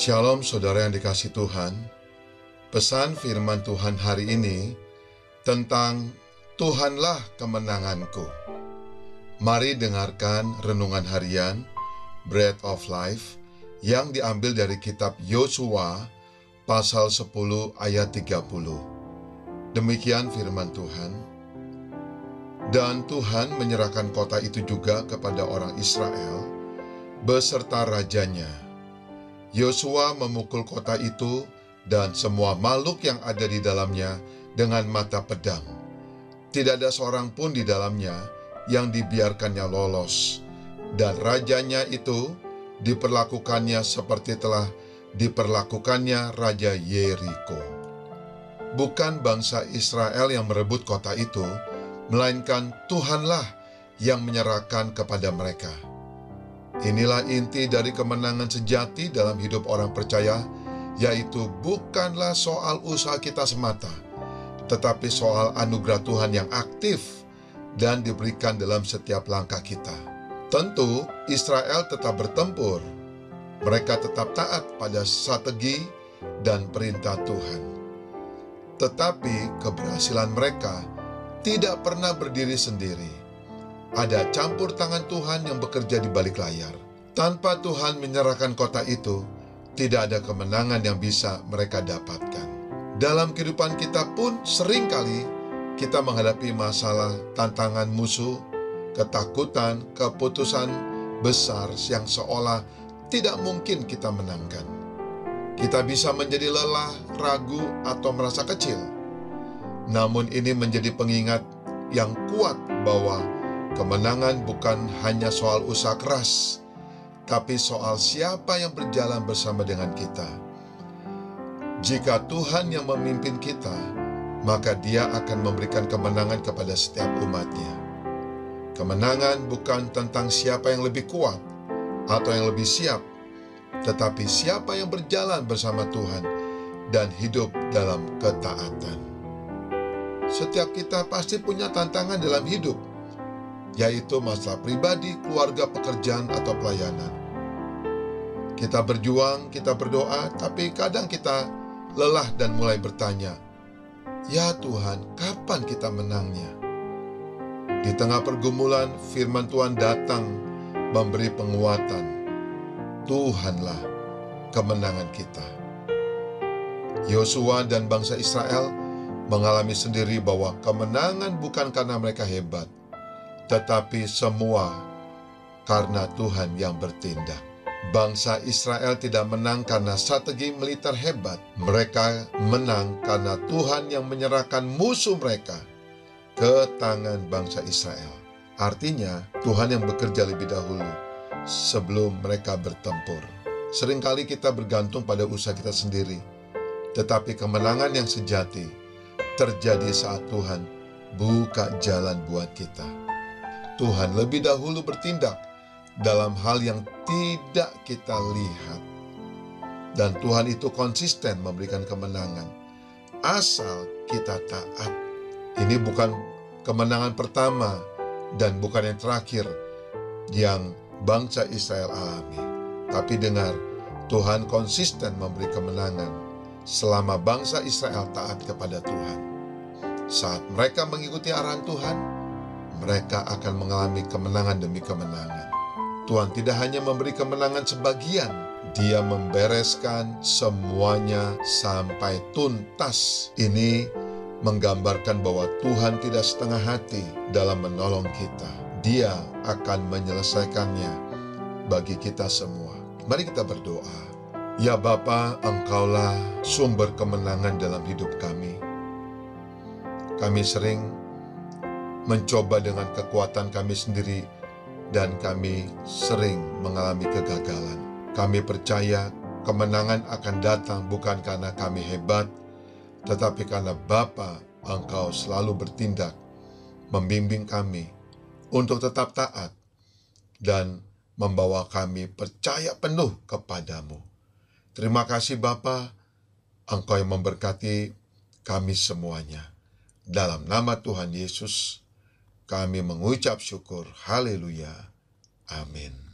Shalom saudara yang dikasihi Tuhan. Pesan firman Tuhan hari ini tentang Tuhanlah kemenanganku. Mari dengarkan renungan harian Bread of Life yang diambil dari kitab Yosua pasal 10 ayat 30. Demikian firman Tuhan. Dan Tuhan menyerahkan kota itu juga kepada orang Israel beserta rajanya. Yosua memukul kota itu dan semua makhluk yang ada di dalamnya dengan mata pedang. Tidak ada seorang pun di dalamnya yang dibiarkannya lolos. Dan rajanya itu diperlakukannya seperti telah diperlakukannya Raja Yeriko. Bukan bangsa Israel yang merebut kota itu, melainkan Tuhanlah yang menyerahkan kepada mereka. Inilah inti dari kemenangan sejati dalam hidup orang percaya, yaitu bukanlah soal usaha kita semata, tetapi soal anugerah Tuhan yang aktif dan diberikan dalam setiap langkah kita. Tentu, Israel tetap bertempur. Mereka tetap taat pada strategi dan perintah Tuhan. Tetapi keberhasilan mereka tidak pernah berdiri sendiri. Ada campur tangan Tuhan yang bekerja di balik layar. Tanpa Tuhan menyerahkan kota itu, tidak ada kemenangan yang bisa mereka dapatkan. Dalam kehidupan kita pun seringkali kita menghadapi masalah, tantangan musuh, ketakutan, keputusan besar yang seolah tidak mungkin kita menangkan. Kita bisa menjadi lelah, ragu, atau merasa kecil. Namun ini menjadi pengingat yang kuat bahwa kemenangan bukan hanya soal usaha keras, tapi soal siapa yang berjalan bersama dengan kita. Jika Tuhan yang memimpin kita, maka Dia akan memberikan kemenangan kepada setiap umat-Nya. Kemenangan bukan tentang siapa yang lebih kuat atau yang lebih siap, tetapi siapa yang berjalan bersama Tuhan dan hidup dalam ketaatan. Setiap kita pasti punya tantangan dalam hidup, yaitu masalah pribadi, keluarga, pekerjaan, atau pelayanan. Kita berjuang, kita berdoa, tapi kadang kita lelah dan mulai bertanya, "Ya Tuhan, kapan kita menangnya?" Di tengah pergumulan, firman Tuhan datang memberi penguatan. Tuhanlah kemenangan kita. Yosua dan bangsa Israel mengalami sendiri bahwa kemenangan bukan karena mereka hebat, tetapi semua karena Tuhan yang bertindak. Bangsa Israel tidak menang karena strategi militer hebat. Mereka menang karena Tuhan yang menyerahkan musuh mereka ke tangan bangsa Israel. Artinya, Tuhan yang bekerja lebih dahulu sebelum mereka bertempur. Seringkali kita bergantung pada usaha kita sendiri, tetapi kemenangan yang sejati terjadi saat Tuhan buka jalan buat kita. Tuhan lebih dahulu bertindak dalam hal yang tidak kita lihat. Dan Tuhan itu konsisten memberikan kemenangan, asal kita taat. Ini bukan kemenangan pertama dan bukan yang terakhir yang bangsa Israel alami. Tapi dengar, Tuhan konsisten memberi kemenangan selama bangsa Israel taat kepada Tuhan. Saat mereka mengikuti arahan Tuhan, mereka akan mengalami kemenangan demi kemenangan. Tuhan tidak hanya memberi kemenangan sebagian, Dia membereskan semuanya sampai tuntas. Ini menggambarkan bahwa Tuhan tidak setengah hati dalam menolong kita. Dia akan menyelesaikannya bagi kita semua. Mari kita berdoa. Ya Bapa, Engkaulah sumber kemenangan dalam hidup kami. Kami sering mencoba dengan kekuatan kami sendiri dan kami sering mengalami kegagalan. Kami percaya kemenangan akan datang bukan karena kami hebat, tetapi karena Bapa, Engkau selalu bertindak, membimbing kami untuk tetap taat dan membawa kami percaya penuh kepadamu. Terima kasih Bapa, Engkau yang memberkati kami semuanya. Dalam nama Tuhan Yesus, kami mengucap syukur. Haleluya. Amin.